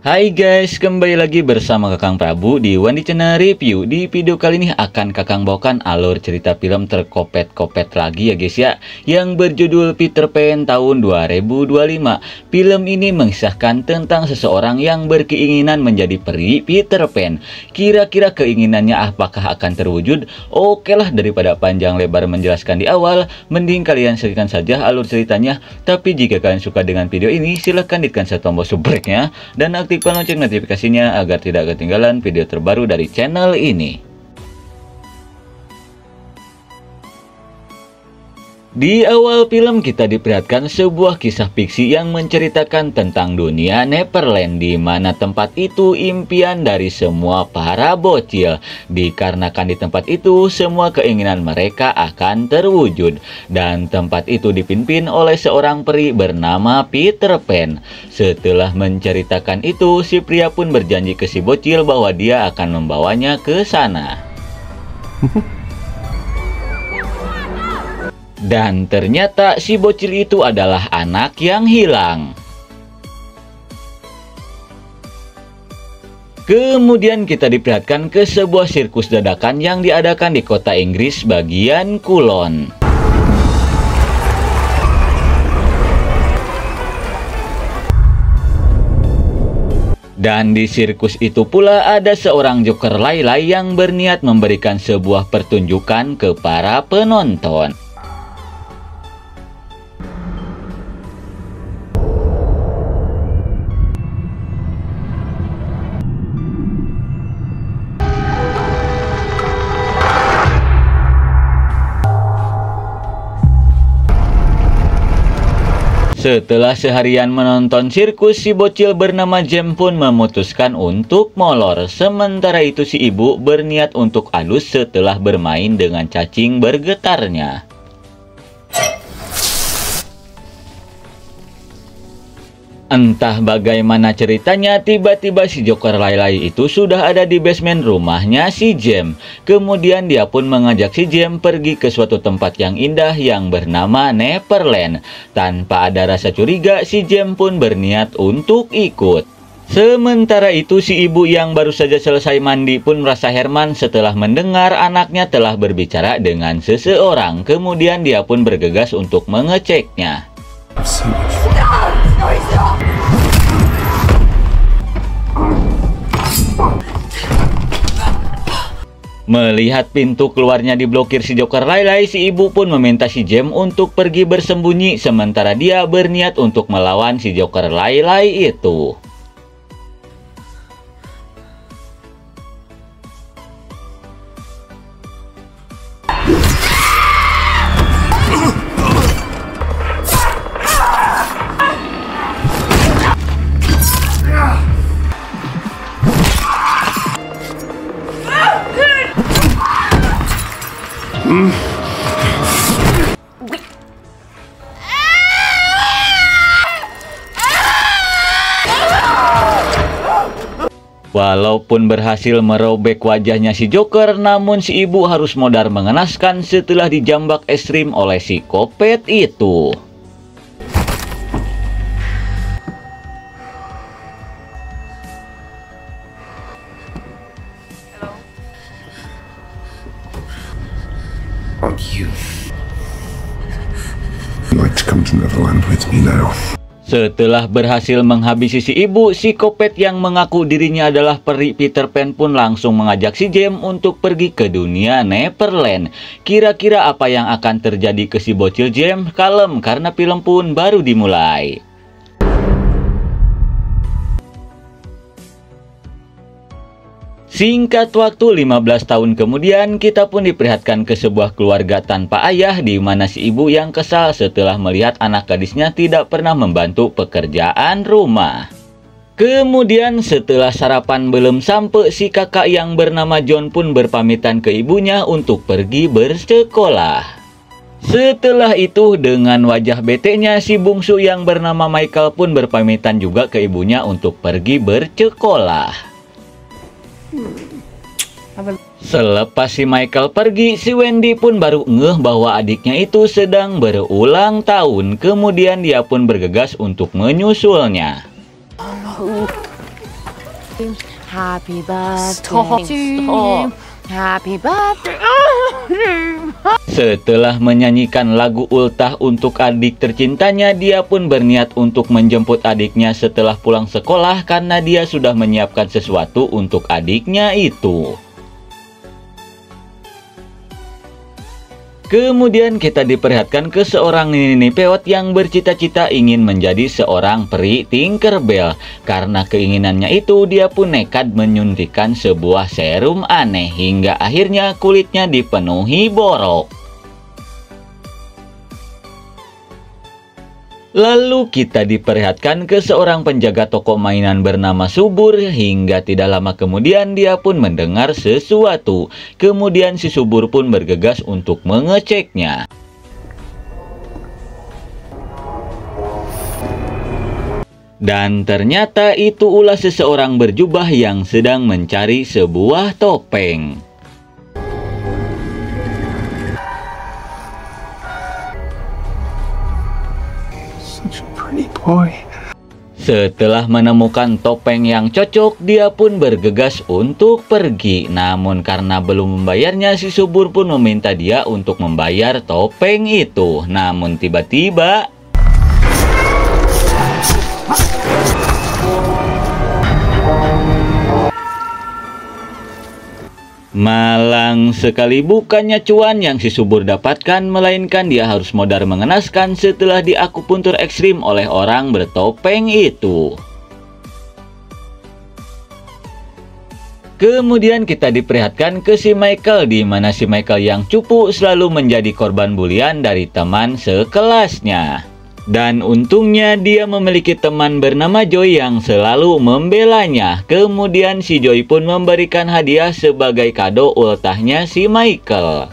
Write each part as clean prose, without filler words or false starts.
Hai guys, kembali lagi bersama Kakang Prabu di Wandi Channel Review. Di video kali ini akan Kakang bawakan alur cerita film terkopet-kopet lagi ya guys ya, yang berjudul Peter Pan tahun 2025. Film ini mengisahkan tentang seseorang yang berkeinginan menjadi peri Peter Pan. Kira-kira keinginannya apakah akan terwujud? Oke lah, daripada panjang lebar menjelaskan di awal, mending kalian saksikan saja alur ceritanya. Tapi jika kalian suka dengan video ini, silahkan tekan tombol subscribe-nya dan aktifkan lonceng notifikasinya agar tidak ketinggalan video terbaru dari channel ini. Di awal film kita diperlihatkan sebuah kisah fiksi yang menceritakan tentang dunia Neverland, di mana tempat itu impian dari semua para bocil. Dikarenakan di tempat itu semua keinginan mereka akan terwujud, dan tempat itu dipimpin oleh seorang peri bernama Peter Pan. Setelah menceritakan itu, si pria pun berjanji ke si bocil bahwa dia akan membawanya ke sana. Dan ternyata si bocil itu adalah anak yang hilang. Kemudian kita diperlihatkan ke sebuah sirkus dadakan yang diadakan di kota Inggris bagian kulon. Dan di sirkus itu pula ada seorang joker Lai-Lai yang berniat memberikan sebuah pertunjukan ke para penonton. Setelah seharian menonton sirkus, si bocil bernama Jem pun memutuskan untuk molor. Sementara itu si ibu berniat untuk halus setelah bermain dengan cacing bergetarnya. Entah bagaimana ceritanya, tiba-tiba si joker Lai-Lai itu sudah ada di basement rumahnya si Jem. Kemudian dia pun mengajak si Jem pergi ke suatu tempat yang indah yang bernama Neverland. Tanpa ada rasa curiga, si Jem pun berniat untuk ikut. Sementara itu si ibu yang baru saja selesai mandi pun merasa heran setelah mendengar anaknya telah berbicara dengan seseorang. Kemudian dia pun bergegas untuk mengeceknya. Melihat pintu keluarnya diblokir si joker Lai-Lai, si ibu pun meminta si Jem untuk pergi bersembunyi, sementara dia berniat untuk melawan si joker Lai-Lai itu. Walaupun berhasil merobek wajahnya si Joker, namun si ibu harus modal mengenaskan setelah dijambak ekstrim oleh si kopet itu. Setelah berhasil menghabisi si ibu, si kopet yang mengaku dirinya adalah peri Peter Pan pun langsung mengajak si Jem untuk pergi ke dunia Neverland. Kira-kira apa yang akan terjadi ke si bocil Jem? Kalem, karena film pun baru dimulai. Singkat waktu 15 tahun kemudian, kita pun diperlihatkan ke sebuah keluarga tanpa ayah, di mana si ibu yang kesal setelah melihat anak gadisnya tidak pernah membantu pekerjaan rumah. Kemudian setelah sarapan belum sampai, si kakak yang bernama John pun berpamitan ke ibunya untuk pergi bersekolah. Setelah itu dengan wajah betenya, si bungsu yang bernama Michael pun berpamitan juga ke ibunya untuk pergi bersekolah. Selepas si Michael pergi, si Wendy pun baru ngeh bahwa adiknya itu sedang berulang tahun. Kemudian dia pun bergegas untuk menyusulnya. Happy birthday Stop. to you. Happy birthday. Setelah menyanyikan lagu ultah untuk adik tercintanya, dia pun berniat untuk menjemput adiknya setelah pulang sekolah karena dia sudah menyiapkan sesuatu untuk adiknya itu. Kemudian kita diperlihatkan ke seorang nini peot yang bercita-cita ingin menjadi seorang peri Tinkerbell. Karena keinginannya itu, dia pun nekat menyuntikkan sebuah serum aneh hingga akhirnya kulitnya dipenuhi borok. Lalu kita diperlihatkan ke seorang penjaga toko mainan bernama Subur hingga tidak lama kemudian dia pun mendengar sesuatu. Kemudian si Subur pun bergegas untuk mengeceknya. Dan ternyata itu ulah seseorang berjubah yang sedang mencari sebuah topeng. Setelah menemukan topeng yang cocok, dia pun bergegas untuk pergi. Namun karena belum membayarnya, si Subur pun meminta dia untuk membayar topeng itu. Namun tiba-tiba malang sekali, bukannya cuan yang si Subur dapatkan, melainkan dia harus modal mengenaskan setelah diakupuntur ekstrim oleh orang bertopeng itu. Kemudian kita diperlihatkan ke si Michael, di mana si Michael yang cupu selalu menjadi korban bulian dari teman sekelasnya. Dan untungnya dia memiliki teman bernama Joy yang selalu membelanya. Kemudian si Joy pun memberikan hadiah sebagai kado ultahnya si Michael.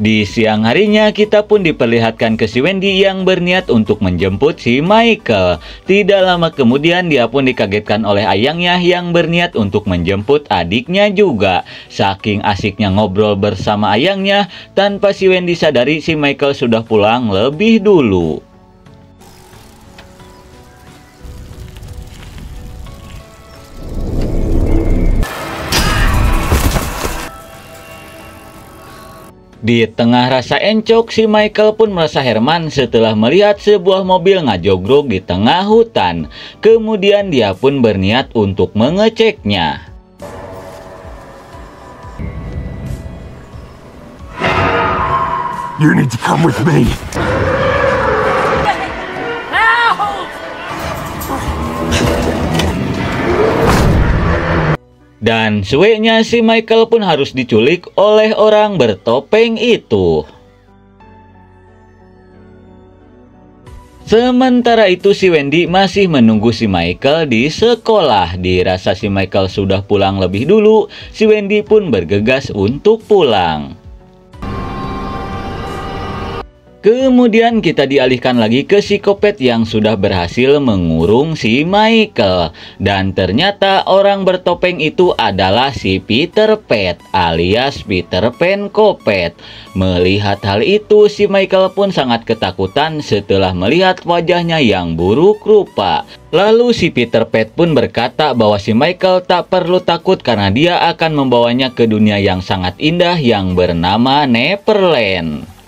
Di siang harinya kita pun diperlihatkan ke si Wendy yang berniat untuk menjemput si Michael. Tidak lama kemudian dia pun dikagetkan oleh ayangnya yang berniat untuk menjemput adiknya juga. Saking asiknya ngobrol bersama ayangnya, tanpa si Wendy sadari si Michael sudah pulang lebih dulu. Di tengah rasa encok, si Michael pun merasa Herman setelah melihat sebuah mobil ngajogrok di tengah hutan. Kemudian dia pun berniat untuk mengeceknya. You need to come with me. Dan sueknya si Michael pun harus diculik oleh orang bertopeng itu. Sementara itu si Wendy masih menunggu si Michael di sekolah. Dirasa si Michael sudah pulang lebih dulu, si Wendy pun bergegas untuk pulang. Kemudian kita dialihkan lagi ke si Kopet yang sudah berhasil mengurung si Michael. Dan ternyata orang bertopeng itu adalah si Peter Pet alias Peter Pan Kopet. Melihat hal itu, si Michael pun sangat ketakutan setelah melihat wajahnya yang buruk rupa. Lalu si Peter Pet pun berkata bahwa si Michael tak perlu takut karena dia akan membawanya ke dunia yang sangat indah yang bernama Neverland.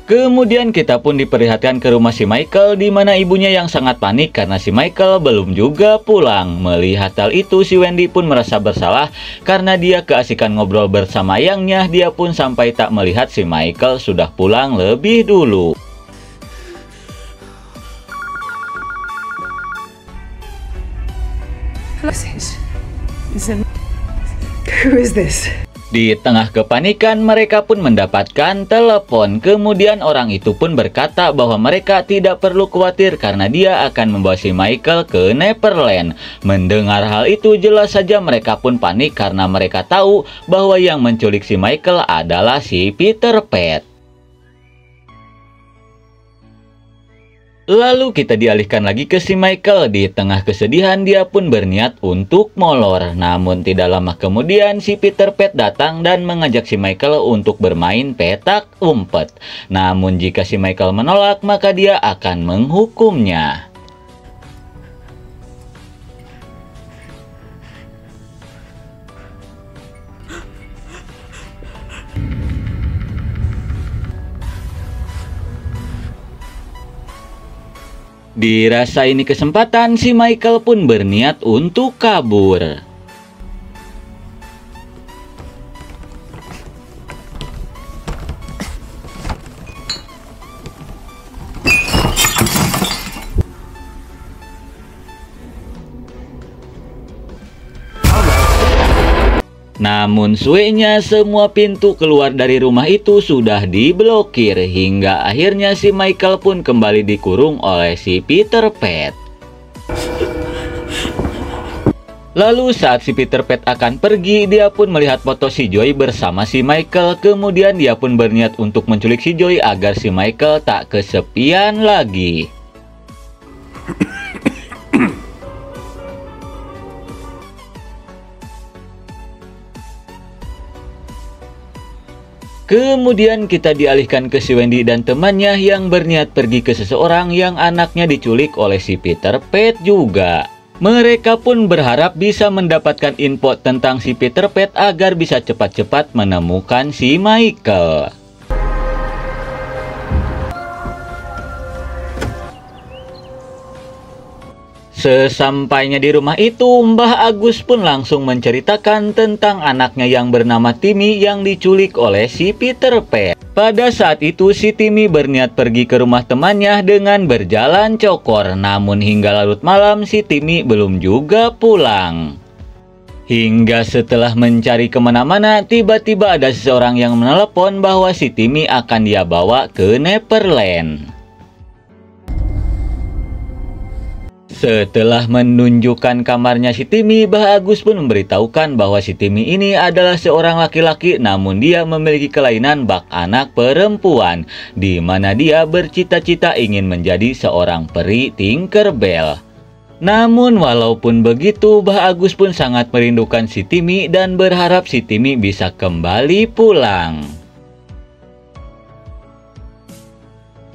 Kemudian kita pun diperlihatkan ke rumah si Michael, di mana ibunya yang sangat panik karena si Michael belum juga pulang. Melihat hal itu, si Wendy pun merasa bersalah karena dia keasikan ngobrol bersama ayangnya. Dia pun sampai tak melihat si Michael sudah pulang lebih dulu. Who is this? Di tengah kepanikan, mereka pun mendapatkan telepon. Kemudian orang itu pun berkata bahwa mereka tidak perlu khawatir karena dia akan membawa si Michael ke Neverland. Mendengar hal itu, jelas saja mereka pun panik karena mereka tahu bahwa yang menculik si Michael adalah si Peter Pet. Lalu kita dialihkan lagi ke si Michael. Di tengah kesedihan dia pun berniat untuk molor. Namun tidak lama kemudian si Peter Pan datang dan mengajak si Michael untuk bermain petak umpet. Namun jika si Michael menolak maka dia akan menghukumnya. Dirasa ini kesempatan, si Michael pun berniat untuk kabur. Namun suenya semua pintu keluar dari rumah itu sudah diblokir hingga akhirnya si Michael pun kembali dikurung oleh si Peter Pan. Lalu saat si Peter Pan akan pergi, dia pun melihat foto si Joy bersama si Michael. Kemudian dia pun berniat untuk menculik si Joy agar si Michael tak kesepian lagi. Kemudian kita dialihkan ke si Wendy dan temannya yang berniat pergi ke seseorang yang anaknya diculik oleh si Peter Pan juga. Mereka pun berharap bisa mendapatkan info tentang si Peter Pan agar bisa cepat-cepat menemukan si Michael. Sesampainya di rumah itu, Mbah Agus pun langsung menceritakan tentang anaknya yang bernama Timmy yang diculik oleh si Peter Pan. Pada saat itu si Timmy berniat pergi ke rumah temannya dengan berjalan cokor. Namun hingga larut malam si Timmy belum juga pulang. Hingga setelah mencari kemana-mana, tiba-tiba ada seseorang yang menelepon bahwa si Timmy akan dia bawa ke Neverland. Setelah menunjukkan kamarnya si Timmy, Mbah Agus pun memberitahukan bahwa si Timmy ini adalah seorang laki-laki namun dia memiliki kelainan bak anak perempuan, di mana dia bercita-cita ingin menjadi seorang peri Tinkerbell. Namun walaupun begitu, Mbah Agus pun sangat merindukan si Timmy dan berharap si Timmy bisa kembali pulang.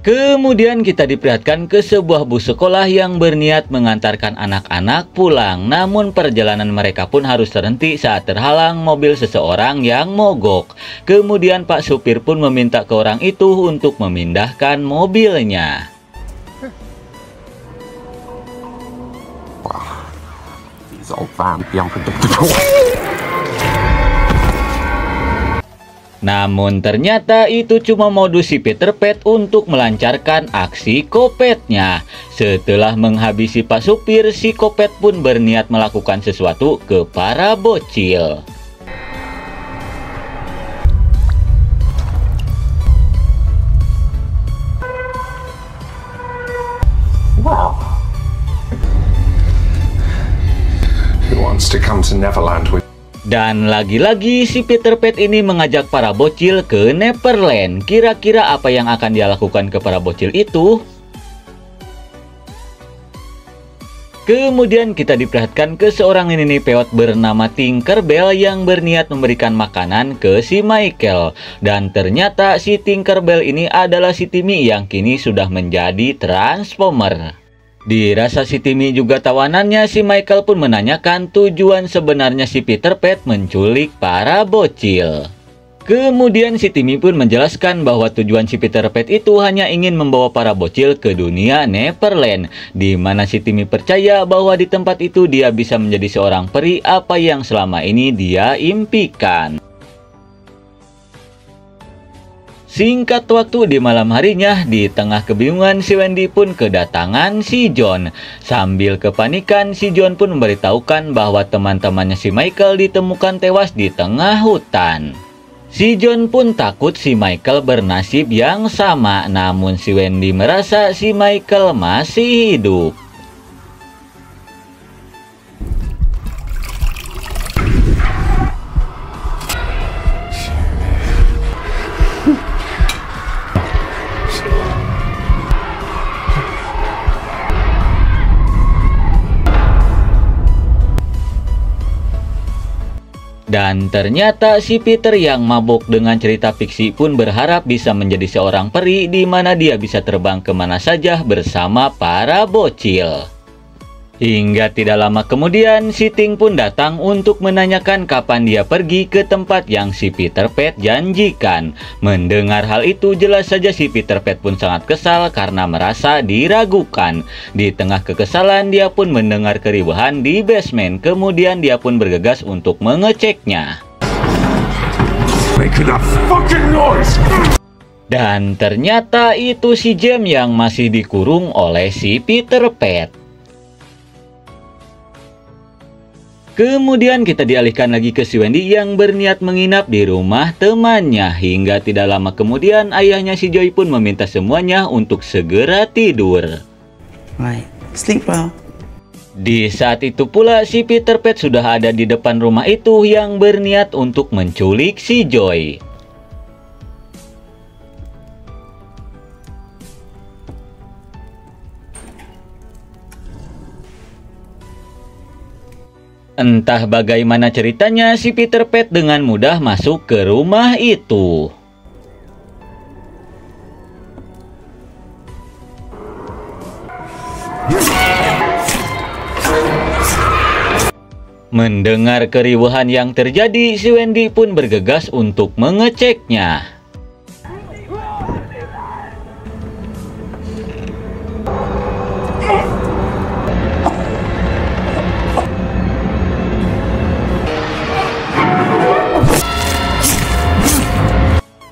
Kemudian kita diperlihatkan ke sebuah bus sekolah yang berniat mengantarkan anak-anak pulang. Namun perjalanan mereka pun harus terhenti saat terhalang mobil seseorang yang mogok. Kemudian Pak supir pun meminta ke orang itu untuk memindahkan mobilnya. These old vans be unpredictable. Namun ternyata itu cuma modus si Peter Pan untuk melancarkan aksi kopetnya. Setelah menghabisi Pak supir, si kopet pun berniat melakukan sesuatu ke para bocil. Wow. Who wants to come to Neverland with? Dan lagi-lagi si Peter Pan ini mengajak para bocil ke Neverland. Kira-kira apa yang akan dia lakukan ke para bocil itu? Kemudian kita diperlihatkan ke seorang nenek peot bernama Tinkerbell yang berniat memberikan makanan ke si Michael. Dan ternyata si Tinkerbell ini adalah si Timmy yang kini sudah menjadi Transformer. Dirasa si Timmy juga tawanannya, si Michael pun menanyakan tujuan sebenarnya si Peter Pan menculik para bocil. Kemudian si Timmy pun menjelaskan bahwa tujuan si Peter Pan itu hanya ingin membawa para bocil ke dunia Neverland, di mana si Timmy percaya bahwa di tempat itu dia bisa menjadi seorang peri apa yang selama ini dia impikan. Singkat waktu di malam harinya, di tengah kebingungan si Wendy pun kedatangan si John. Sambil kepanikan, si John pun memberitahukan bahwa teman-temannya si Michael ditemukan tewas di tengah hutan. Si John pun takut si Michael bernasib yang sama, namun si Wendy merasa si Michael masih hidup. Dan ternyata si Peter yang mabuk dengan cerita fiksi pun berharap bisa menjadi seorang peri di mana dia bisa terbang kemana saja bersama para bocil. Hingga tidak lama kemudian, si Ting pun datang untuk menanyakan kapan dia pergi ke tempat yang si Peter Pan janjikan. Mendengar hal itu, jelas saja si Peter Pan pun sangat kesal karena merasa diragukan. Di tengah kekesalan, dia pun mendengar keribuhan di basement. Kemudian dia pun bergegas untuk mengeceknya. Making that fucking noise! Dan ternyata itu si Jem yang masih dikurung oleh si Peter Pan. Kemudian kita dialihkan lagi ke si Wendy yang berniat menginap di rumah temannya. Hingga tidak lama kemudian ayahnya si Joy pun meminta semuanya untuk segera tidur. Right, sleep well. Di saat itu pula si Peter Pan sudah ada di depan rumah itu yang berniat untuk menculik si Joy. Entah bagaimana ceritanya, si Peter Pan dengan mudah masuk ke rumah itu. Mendengar keribuhan yang terjadi, si Wendy pun bergegas untuk mengeceknya.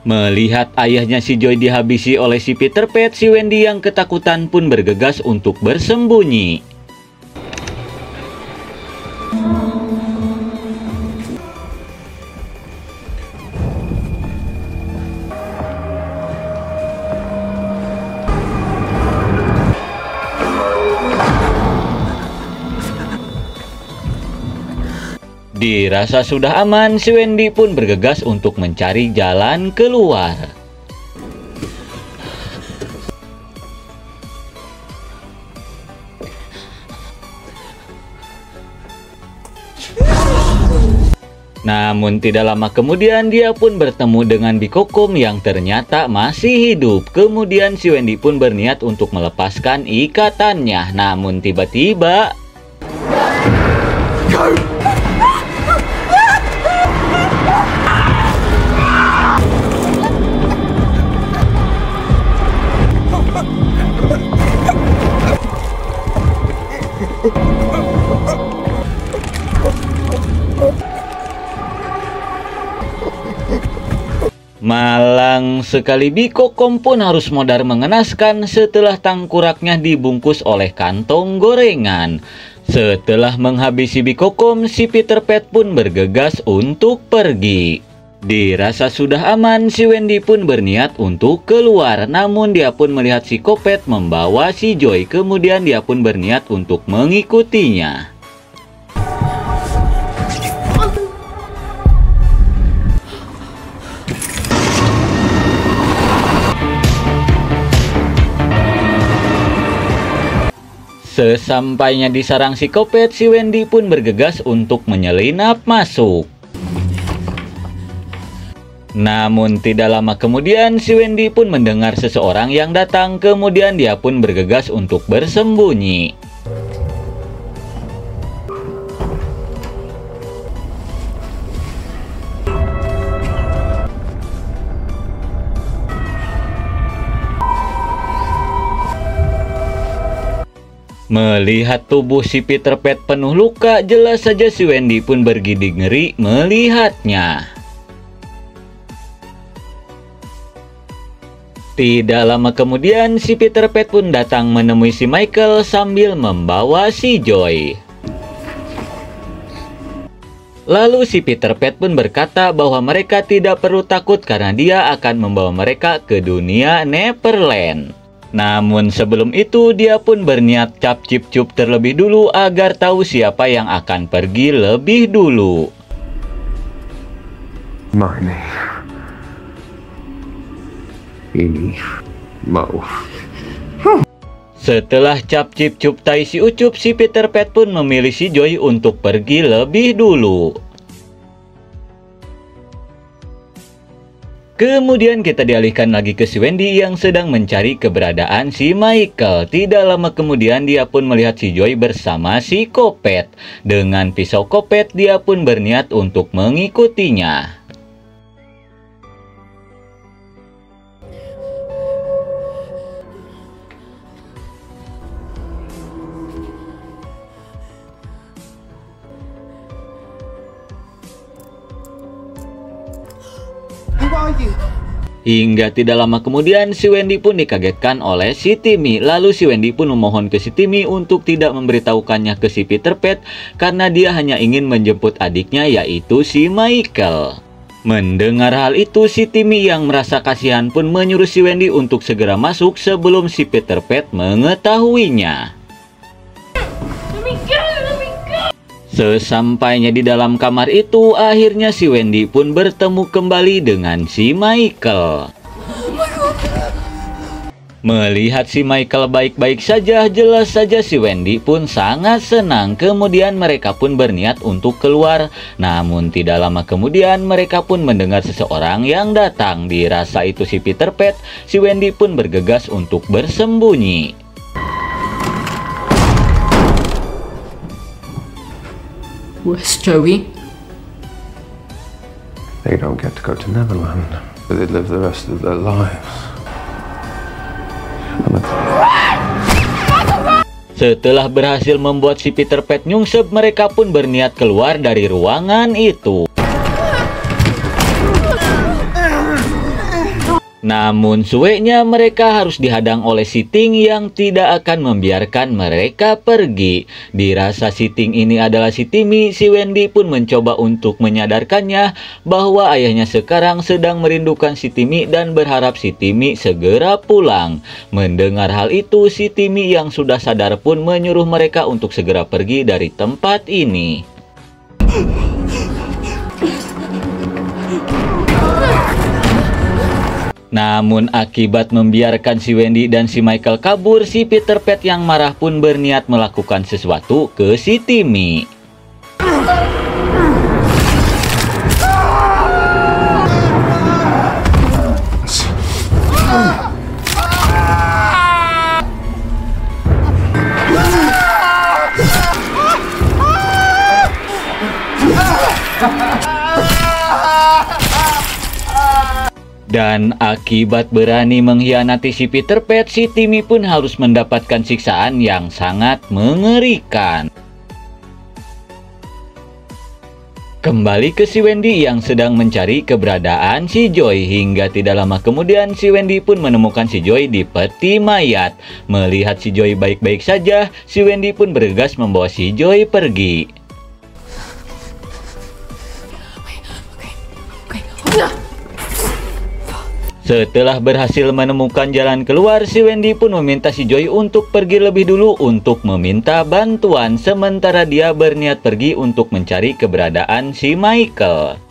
Melihat ayahnya si Joy dihabisi oleh si Peter Pan, si Wendy yang ketakutan pun bergegas untuk bersembunyi. Dirasa sudah aman, si Wendy pun bergegas untuk mencari jalan keluar. Namun tidak lama kemudian dia pun bertemu dengan Bikokom yang ternyata masih hidup. Kemudian si Wendy pun berniat untuk melepaskan ikatannya. Namun tiba-tiba malang sekali, Bikokom pun harus modar mengenaskan setelah tangkuraknya dibungkus oleh kantong gorengan. Setelah menghabisi Bikokom, si Peter Pan pun bergegas untuk pergi. Dirasa sudah aman, si Wendy pun berniat untuk keluar. Namun dia pun melihat si Kopet membawa si Joy. Kemudian dia pun berniat untuk mengikutinya. Sesampainya di sarang si Kopet, si Wendy pun bergegas untuk menyelinap masuk. Namun tidak lama kemudian, si Wendy pun mendengar seseorang yang datang. Kemudian dia pun bergegas untuk bersembunyi. Melihat tubuh si Peter Pan penuh luka, jelas saja si Wendy pun bergidik ngeri melihatnya. Tidak lama kemudian, si Peter Pan pun datang menemui si Michael sambil membawa si Joy. Lalu si Peter Pan pun berkata bahwa mereka tidak perlu takut karena dia akan membawa mereka ke dunia Neverland. Namun sebelum itu dia pun berniat cap cip cup terlebih dulu agar tahu siapa yang akan pergi lebih dulu. Marnie. Ini mau. Setelah cap cip cup tai si ucup, si Peter Pan pun memilih si Joy untuk pergi lebih dulu. Kemudian kita dialihkan lagi ke si Wendy yang sedang mencari keberadaan si Michael. Tidak lama kemudian dia pun melihat si Joy bersama si Kopet. Dengan pisau Kopet dia pun berniat untuk mengikutinya. Hingga tidak lama kemudian si Wendy pun dikagetkan oleh si Timmy. Lalu si Wendy pun memohon ke si Timmy untuk tidak memberitahukannya ke si Peter Pan karena dia hanya ingin menjemput adiknya yaitu si Michael. Mendengar hal itu, si Timmy yang merasa kasihan pun menyuruh si Wendy untuk segera masuk sebelum si Peter Pan mengetahuinya. Sesampainya di dalam kamar itu, akhirnya si Wendy pun bertemu kembali dengan si Michael. Melihat si Michael baik-baik saja, jelas saja si Wendy pun sangat senang. Kemudian mereka pun berniat untuk keluar. Namun tidak lama kemudian mereka pun mendengar seseorang yang datang. Dirasa itu si Peter Pan, si Wendy pun bergegas untuk bersembunyi. Where's Joey? They don't get to go to Neverland, but they live the rest of their lives. Setelah berhasil membuat si Peter Pan nyungsep, mereka pun berniat keluar dari ruangan itu. Namun sueknya mereka harus dihadang oleh si Ting yang tidak akan membiarkan mereka pergi. Dirasa si Ting ini adalah si Timmy, si Wendy pun mencoba untuk menyadarkannya bahwa ayahnya sekarang sedang merindukan si Timmy dan berharap si Timmy segera pulang. Mendengar hal itu, si Timmy yang sudah sadar pun menyuruh mereka untuk segera pergi dari tempat ini. Namun akibat membiarkan si Wendy dan si Michael kabur, si Peter Pan yang marah pun berniat melakukan sesuatu ke si Timmy. Dan akibat berani mengkhianati si Peter Pan, si Timmy pun harus mendapatkan siksaan yang sangat mengerikan. Kembali ke si Wendy yang sedang mencari keberadaan si Joy. Hingga tidak lama kemudian si Wendy pun menemukan si Joy di peti mayat. Melihat si Joy baik-baik saja, si Wendy pun bergegas membawa si Joy pergi. Setelah berhasil menemukan jalan keluar, si Wendy pun meminta si Joy untuk pergi lebih dulu untuk meminta bantuan. Sementara dia berniat pergi untuk mencari keberadaan si Michael.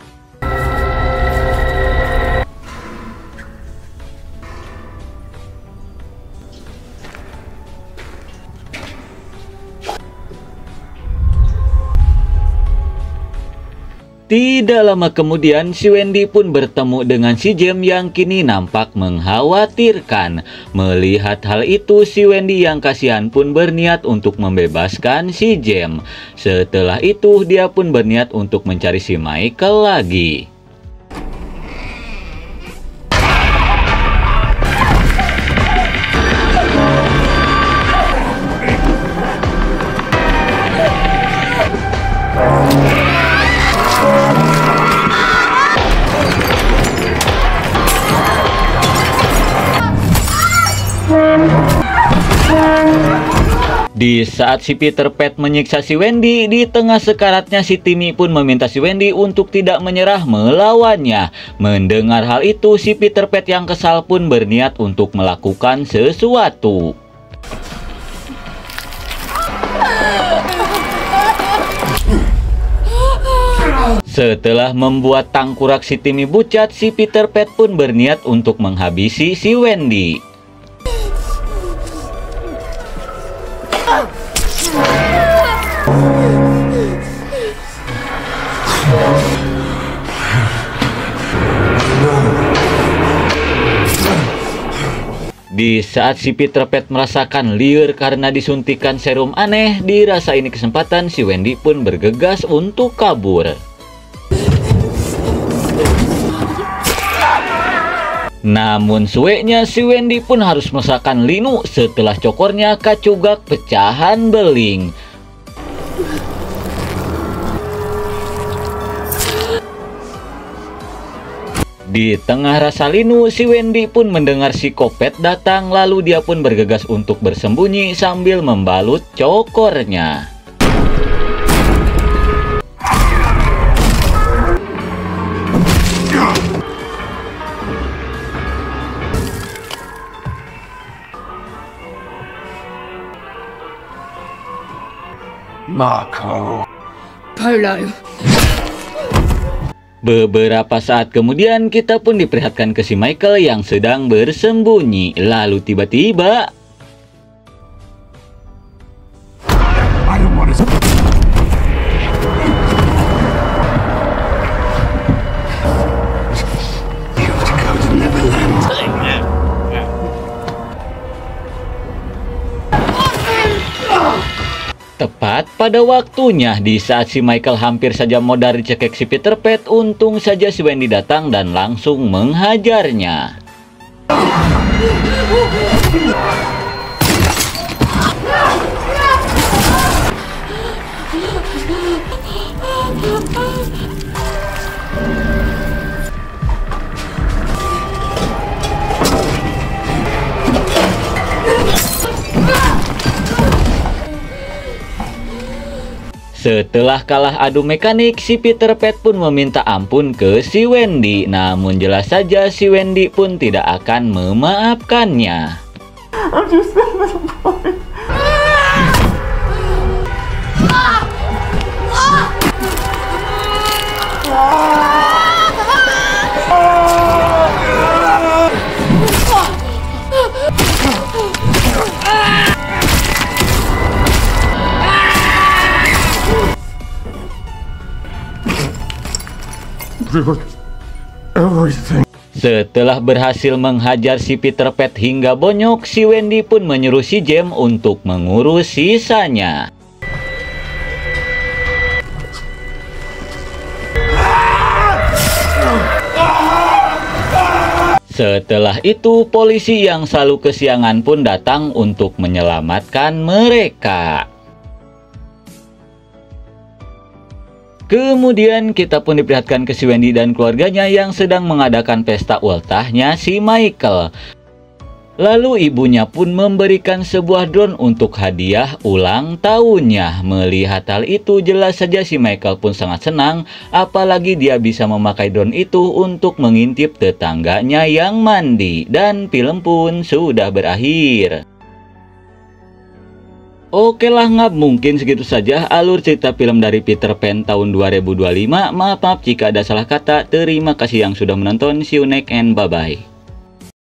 Tidak lama kemudian, si Wendy pun bertemu dengan si Jem yang kini nampak mengkhawatirkan. Melihat hal itu, si Wendy yang kasihan pun berniat untuk membebaskan si Jem. Setelah itu, dia pun berniat untuk mencari si Michael lagi. Di saat si Peter Pan menyiksa si Wendy, di tengah sekaratnya si Timmy pun meminta si Wendy untuk tidak menyerah melawannya. Mendengar hal itu, si Peter Pan yang kesal pun berniat untuk melakukan sesuatu. Setelah membuat tangkurak si Timmy bucat, si Peter Pan pun berniat untuk menghabisi si Wendy. Di saat si Peter Pan merasakan liur karena disuntikan serum aneh, dirasa ini kesempatan si Wendy pun bergegas untuk kabur. Namun sueknya si Wendy pun harus merasakan linu setelah cokornya kacugak pecahan beling. Di tengah rasa linu, si Wendy pun mendengar si Kopet datang, lalu dia pun bergegas untuk bersembunyi sambil membalut cokornya. Marco. Polo. Beberapa saat kemudian kita pun diperlihatkan ke si Michael yang sedang bersembunyi. Lalu tiba-tiba I don't want to. You have to go to Neverland. tepat pada waktunya. Di saat si Michael hampir saja modar dicekek si Peter Pan, untung saja si Wendy datang dan langsung menghajarnya. Setelah kalah adu mekanik, si Peter Pan pun meminta ampun ke si Wendy. Namun jelas saja si Wendy pun tidak akan memaafkannya. Everything. Setelah berhasil menghajar si Peter Pan hingga bonyok, si Wendy pun menyuruh si Jem untuk mengurus sisanya. Setelah itu, polisi yang selalu kesiangan pun datang untuk menyelamatkan mereka. Kemudian kita pun diperlihatkan ke si Wendy dan keluarganya yang sedang mengadakan pesta ultahnya si Michael. Lalu ibunya pun memberikan sebuah drone untuk hadiah ulang tahunnya. Melihat hal itu, jelas saja si Michael pun sangat senang, apalagi dia bisa memakai drone itu untuk mengintip tetangganya yang mandi. Dan film pun sudah berakhir. Oke lah ngap, mungkin segitu saja alur cerita film dari Peter Pan tahun 2025. Maaf jika ada salah kata. Terima kasih yang sudah menonton. See you next and bye-bye.